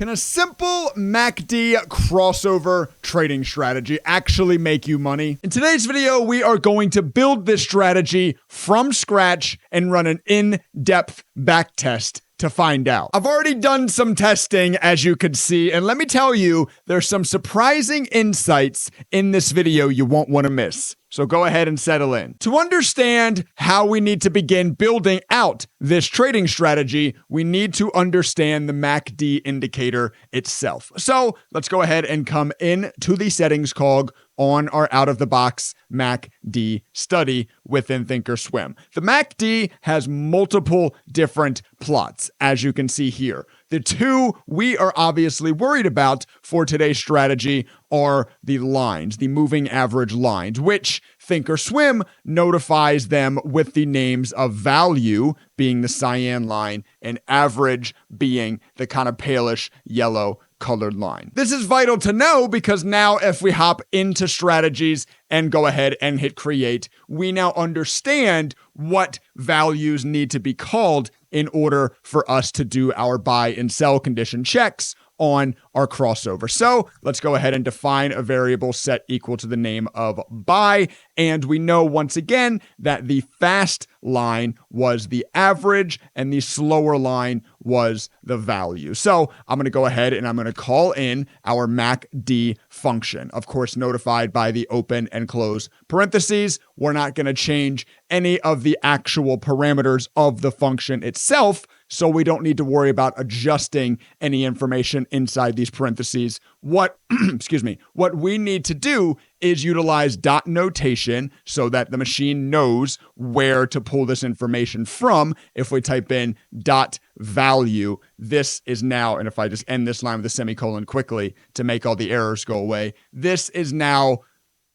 Can a simple MACD crossover trading strategy actually make you money? In today's video, we are going to build this strategy from scratch and run an in-depth backtest to find out. I've already done some testing, as you could see, and let me tell you, there's some surprising insights in this video you won't want to miss. So go ahead and settle in. To understand how we need to begin building out this trading strategy, we need to understand the MACD indicator itself. So let's go ahead and come into the settings cog on our out-of-the-box MACD study within thinkorswim. The MACD has multiple different plots, as you can see here. The two we are obviously worried about for today's strategy are the lines, the moving average lines, which thinkorswim notifies them with the names of value being the cyan line and average being the kind of palish yellow colored line. This is vital to know because now if we hop into strategies and go ahead and hit create, we now understand what values need to be called in order for us to do our buy and sell condition checks on our crossover. So let's go ahead and define a variable set equal to the name of buy. And we know once again that the fast line was the average and the slower line was the value. So I'm going to go ahead and I'm going to call in our MACD function, of course, notified by the open and close parentheses. We're not going to change any of the actual parameters of the function itself, so we don't need to worry about adjusting any information inside these parentheses. What we need to do is utilize dot notation so that the machine knows where to pull this information from. If we type in dot value, this is now, and if I just end this line with a semicolon quickly to make all the errors go away, this is now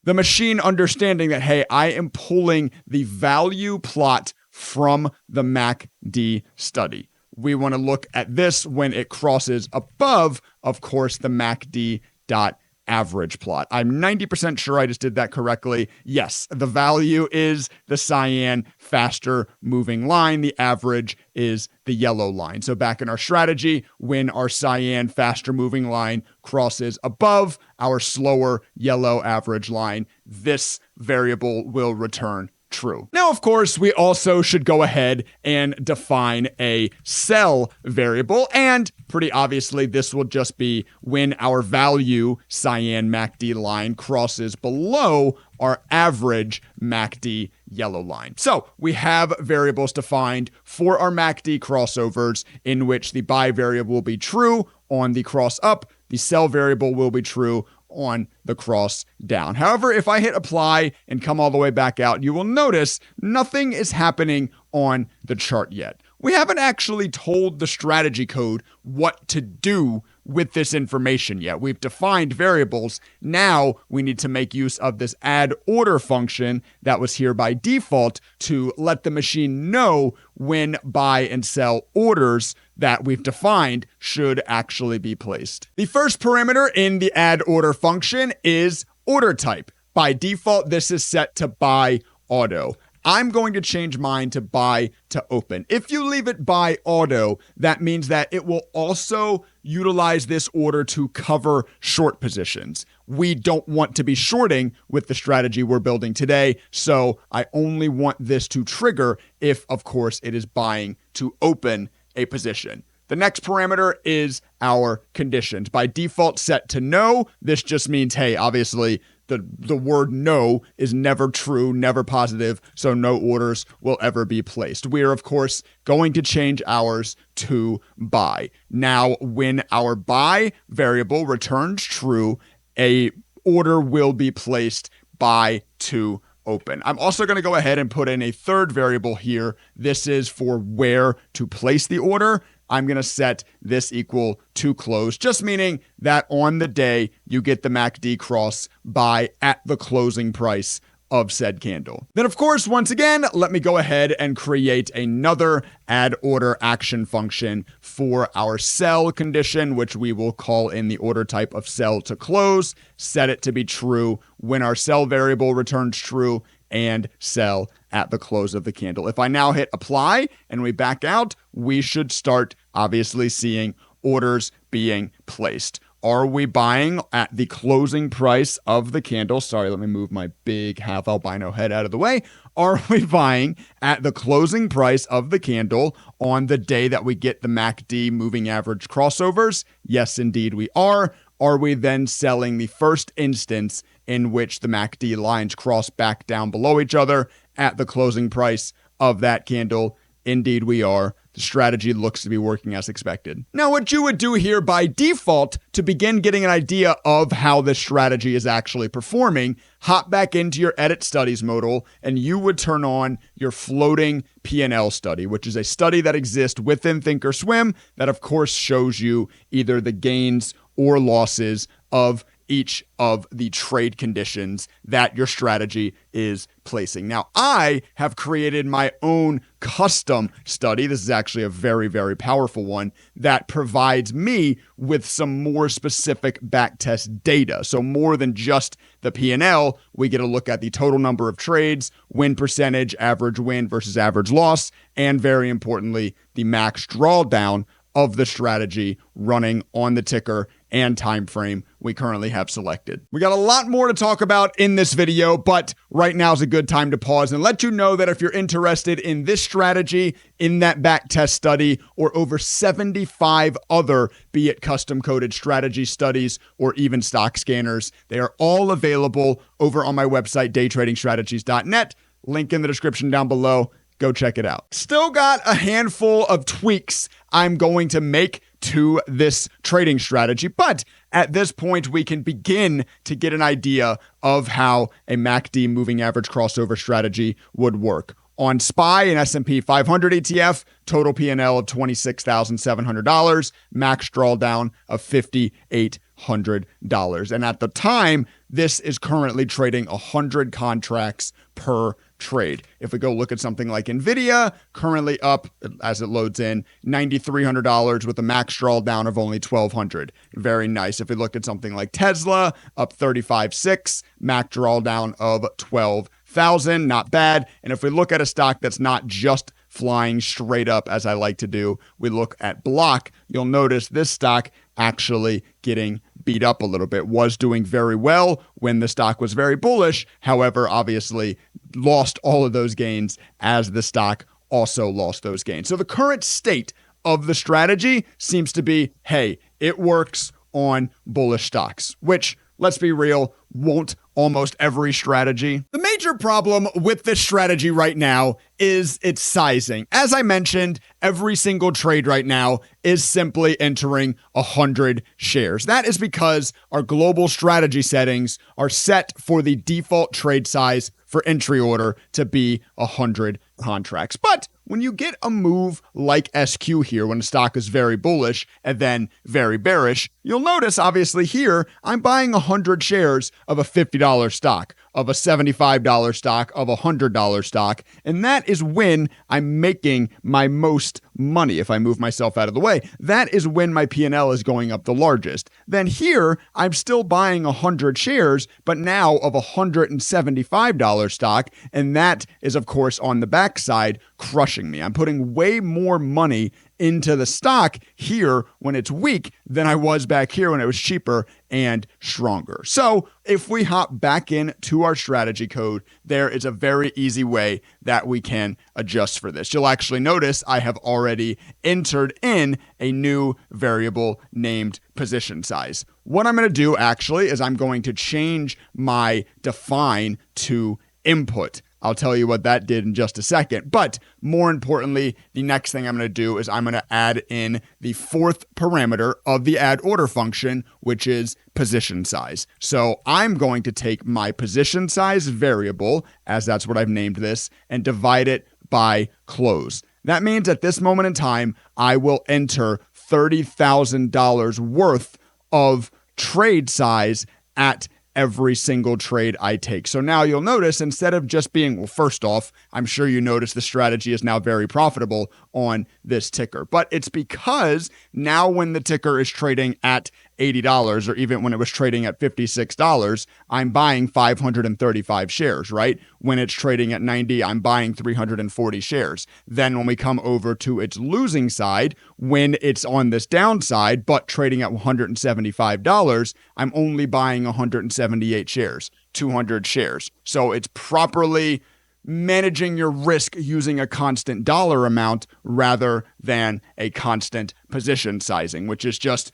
the machine understanding that, hey, I am pulling the value plot from the MACD study. We want to look at this when it crosses above, of course, the MACD dot average plot. I'm 90% sure I just did that correctly. Yes, the value is the cyan faster moving line. The average is the yellow line. So back in our strategy, when our cyan faster moving line crosses above our slower yellow average line, this variable will return true. Now, of course, we also should go ahead and define a sell variable, and pretty obviously, this will just be when our value cyan MACD line crosses below our average MACD yellow line. So we have variables defined for our MACD crossovers in which the buy variable will be true on the cross up, the sell variable will be true on the cross down. However, if I hit apply and come all the way back out, you will notice nothing is happening on the chart yet. We haven't actually told the strategy code what to do with this information yet. We've defined variables. Now we need to make use of this add order function that was here by default to let the machine know when buy and sell orders that we've defined should actually be placed. The first parameter in the add order function is order type. By default, this is set to buy auto. I'm going to change mine to buy to open. If you leave it buy auto, that means that it will also utilize this order to cover short positions. We don't want to be shorting with the strategy we're building today, so I only want this to trigger if, of course, it is buying to open a position. The next parameter is our conditions. By default set to no, this just means, hey, obviously, the word no is never true, never positive, so no orders will ever be placed. We are, of course, going to change ours to buy. Now, when our buy variable returns true, a order will be placed buy to open. I'm also going to go ahead and put in a third variable here. This is for where to place the order. I'm going to set this equal to close, just meaning that on the day you get the MACD cross buy at the closing price of said candle. Then, of course, once again, let me go ahead and create another add order action function for our sell condition, which we will call in the order type of sell to close, set it to be true when our sell variable returns true, and sell at the close of the candle. If I now hit apply and we back out, we should start obviously seeing orders being placed. Are we buying at the closing price of the candle? Sorry, let me move my big half albino head out of the way. Are we buying at the closing price of the candle on the day that we get the MACD moving average crossovers? Yes, indeed we are. Are we then selling the first instance in which the MACD lines cross back down below each other at the closing price of that candle? Indeed we are. The strategy looks to be working as expected. Now, what you would do here by default to begin getting an idea of how this strategy is actually performing, hop back into your edit studies modal, and you would turn on your floating P&L study, which is a study that exists within thinkorswim that of course shows you either the gains or losses of each of the trade conditions that your strategy is placing. Now, I have created my own custom study. This is actually a very, very powerful one that provides me with some more specific backtest data. So more than just the P&L, we get a look at the total number of trades, win percentage, average win versus average loss, and very importantly, the max drawdown of the strategy running on the ticker and time frame we currently have selected. We got a lot more to talk about in this video, but right now is a good time to pause and let you know that if you're interested in this strategy, in that backtest study, or over 75 other, be it custom coded strategy studies or even stock scanners, they are all available over on my website, daytradingstrategies.net. Link in the description down below. Go check it out. Still got a handful of tweaks I'm going to make to this trading strategy, but at this point, we can begin to get an idea of how a MACD moving average crossover strategy would work. On SPY and S&P 500 ETF, total P&L of $26,700, max drawdown of $5,800. And at the time, this is currently trading 100 contracts per trade. If we go look at something like NVIDIA, currently up, as it loads in, $9,300 with a max drawdown of only $1,200. Very nice. If we look at something like Tesla, up 35.6, max drawdown of $12,000. Not bad. And if we look at a stock that's not just flying straight up, as I like to do, we look at Block, you'll notice this stock actually getting beat up a little bit, was doing very well when the stock was very bullish. However, obviously lost all of those gains as the stock also lost those gains. So the current state of the strategy seems to be, hey, it works on bullish stocks, which, let's be real, won't almost every strategy. The major problem with this strategy right now is its sizing. As I mentioned, every single trade right now is simply entering 100 shares. That is because our global strategy settings are set for the default trade size for entry order to be 100 contracts. But when you get a move like SQ here, when the stock is very bullish and then very bearish, you'll notice obviously here, I'm buying 100 shares of a $50 stock, of a $75 stock, of a $100 stock. And that is when I'm making my most money. If I move myself out of the way, that is when my P&L is going up the largest. Then here, I'm still buying 100 shares, but now of a $175 stock. And that is, of course, on the backside, crushing me. I'm putting way more money into the stock here when it's weak than I was back here when it was cheaper and stronger. So if we hop back into our strategy code, there is a very easy way that we can adjust for this. You'll actually notice I have already entered in a new variable named position size. What I'm going to do actually is I'm going to change my define to input. I'll tell you what that did in just a second. But more importantly, the next thing I'm going to do is I'm going to add in the fourth parameter of the add order function, which is position size. So I'm going to take my position size variable, as that's what I've named this, and divide it by close. That means at this moment in time, I will enter $30,000 worth of trade size at every single trade I take. So now you'll notice instead of just being, well, first off, I'm sure you notice the strategy is now very profitable on this ticker. But it's because now when the ticker is trading at $80, or even when it was trading at $56, I'm buying 535 shares, right? When it's trading at 90, I'm buying 340 shares. Then when we come over to its losing side, when it's on this downside, but trading at $175, I'm only buying 178 shares, 200 shares. So it's properly managing your risk using a constant dollar amount rather than a constant position sizing, which is just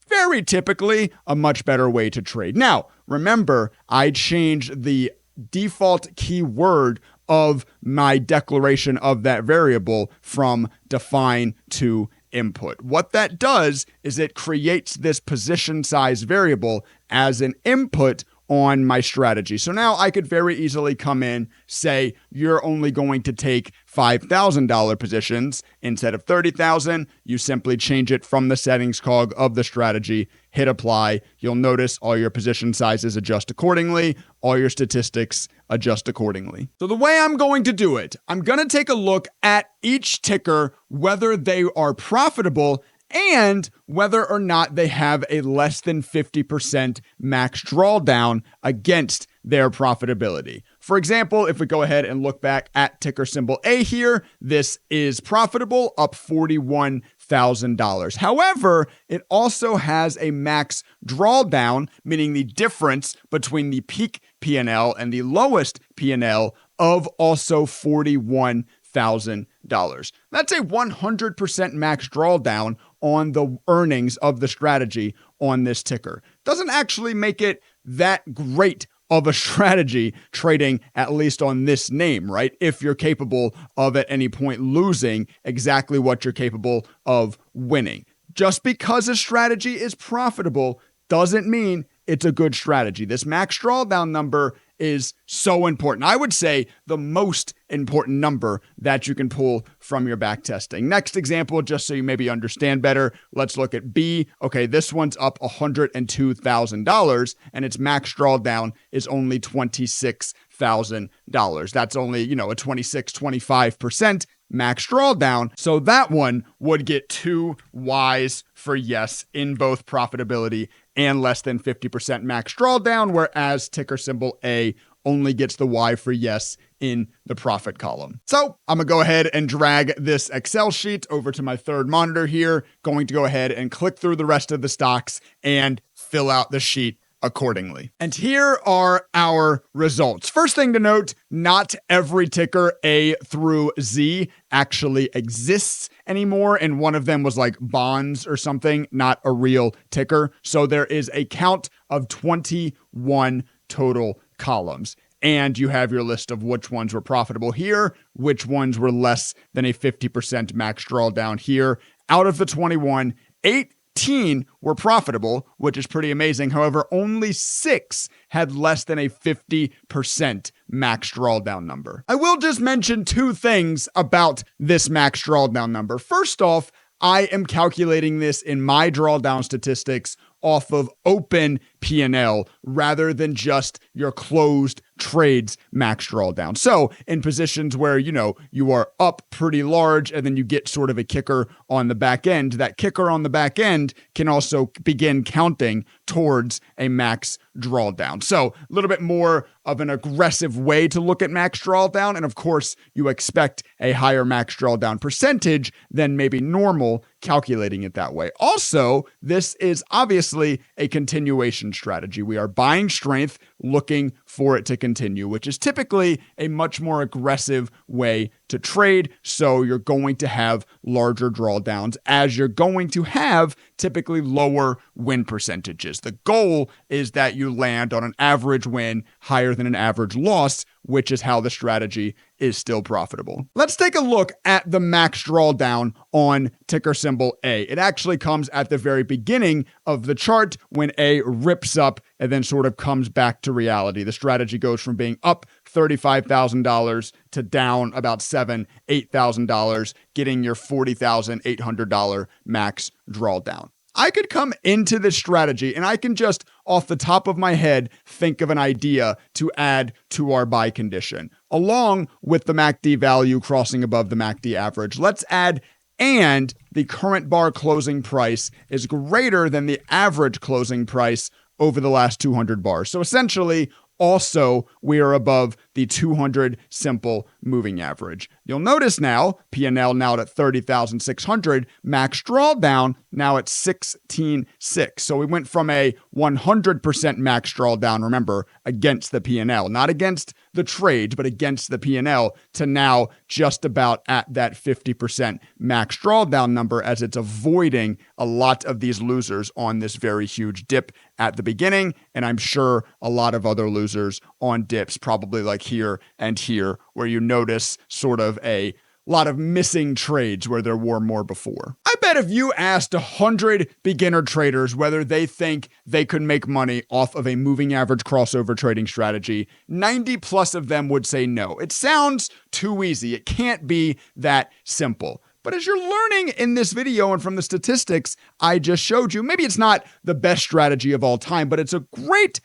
very typically a much better way to trade. Now, remember, I changed the default keyword of my declaration of that variable from define to input. What that does is it creates this position size variable as an input on my strategy. So now I could very easily come in, say you're only going to take $5,000 positions instead of 30,000. You simply change it from the settings cog of the strategy, hit apply. You'll notice all your position sizes adjust accordingly. All your statistics adjust accordingly. So the way I'm going to do it, I'm going to take a look at each ticker, whether they are profitable and whether or not they have a less than 50% max drawdown against their profitability. For example, if we go ahead and look back at ticker symbol A here, this is profitable, up $41,000. However, it also has a max drawdown, meaning the difference between the peak P&L and the lowest P&L of also $41,000. That's a 100% max drawdown on the earnings of the strategy on this ticker. Doesn't actually make it that great of a strategy trading, at least on this name, right? If you're capable of at any point losing exactly what you're capable of winning. Just because a strategy is profitable doesn't mean it's a good strategy. This max drawdown number is so important. I would say the most important number that you can pull from your back testing. Next example, just so you maybe understand better, let's look at B. Okay, this one's up $102,000 and its max drawdown is only $26,000. That's only, a 25% max drawdown. So that one would get 2 Ys for yes in both profitability and less than 50% max drawdown, whereas ticker symbol A only gets the Y for yes in the profit column. So I'm gonna go ahead and drag this Excel sheet over to my third monitor here, going to go ahead and click through the rest of the stocks and fill out the sheet accordingly. And here are our results. First thing to note, not every ticker A through Z actually exists anymore. And one of them was like bonds or something, not a real ticker. So there is a count of 21 total columns. And you have your list of which ones were profitable here, which ones were less than a 50% max drawdown here. Out of the 21, 18 were profitable, which is pretty amazing. However, only 6 had less than a 50% max drawdown number. I will just mention 2 things about this max drawdown number. First off, I am calculating this in my drawdown statistics off of open P&L rather than just your closed trades max drawdown. So in positions where, you are up pretty large and then you get sort of a kicker on the back end, that kicker on the back end can also begin counting towards a max drawdown. So a little bit more of an aggressive way to look at max drawdown. And of course, you expect a higher max drawdown percentage than maybe normal calculating it that way. Also, this is obviously a continuation strategy. We are buying strength, looking for it to continue, which is typically a much more aggressive way to trade. So you're going to have larger drawdowns as you're going to have typically lower win percentages. The goal is that you land on an average win higher than an average loss, which is how the strategy is still profitable. Let's take a look at the max drawdown on ticker symbol A. It actually comes at the very beginning of the chart when A rips up and then sort of comes back to reality. The strategy goes from being up $35,000 to down about $8,000, getting your $40,800 max drawdown. I could come into this strategy and I can just off the top of my head think of an idea to add to our buy condition along with the MACD value crossing above the MACD average. Let's add and the current bar closing price is greater than the average closing price over the last 200 bars. So essentially, also, we are above the 200 simple moving average. You'll notice now, P&L now at 30,600, max drawdown now at 16.6. So we went from a 100% max drawdown, remember, against the P&L, not against the trades, but against the P&L, to now just about at that 50% max drawdown number, as it's avoiding a lot of these losers on this very huge dip at the beginning. And I'm sure a lot of other losers on dips, probably like here and here, where you notice sort of a lot of missing trades where there were more before. I bet if you asked 100 beginner traders whether they think they could make money off of a moving average crossover trading strategy, 90 plus of them would say no. It sounds too easy. It can't be that simple. But as you're learning in this video and from the statistics I just showed you, maybe it's not the best strategy of all time, but it's a great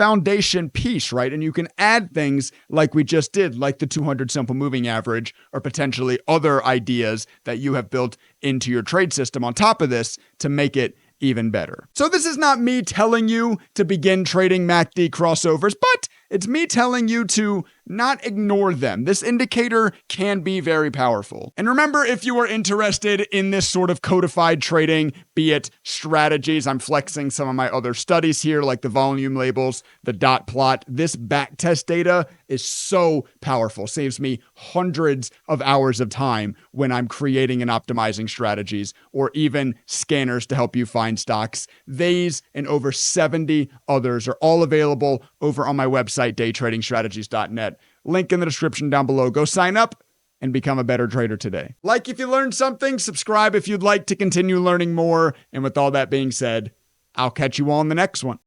foundation piece, right? And you can add things like we just did, like the 200 simple moving average, or potentially other ideas that you have built into your trade system on top of this to make it even better. So this is not me telling you to begin trading MACD crossovers, but it's me telling you to not ignore them. This indicator can be very powerful. And remember, if you are interested in this sort of codified trading, be it strategies, I'm flexing some of my other studies here, like the volume labels, the dot plot. This backtest data is so powerful, saves me hundreds of hours of time when I'm creating and optimizing strategies, or even scanners to help you find stocks. These and over 70 others are all available over on my website, daytradingstrategies.net. Link in the description down below. Go sign up and become a better trader today. Like if you learned something, subscribe if you'd like to continue learning more. And with all that being said, I'll catch you all in the next one.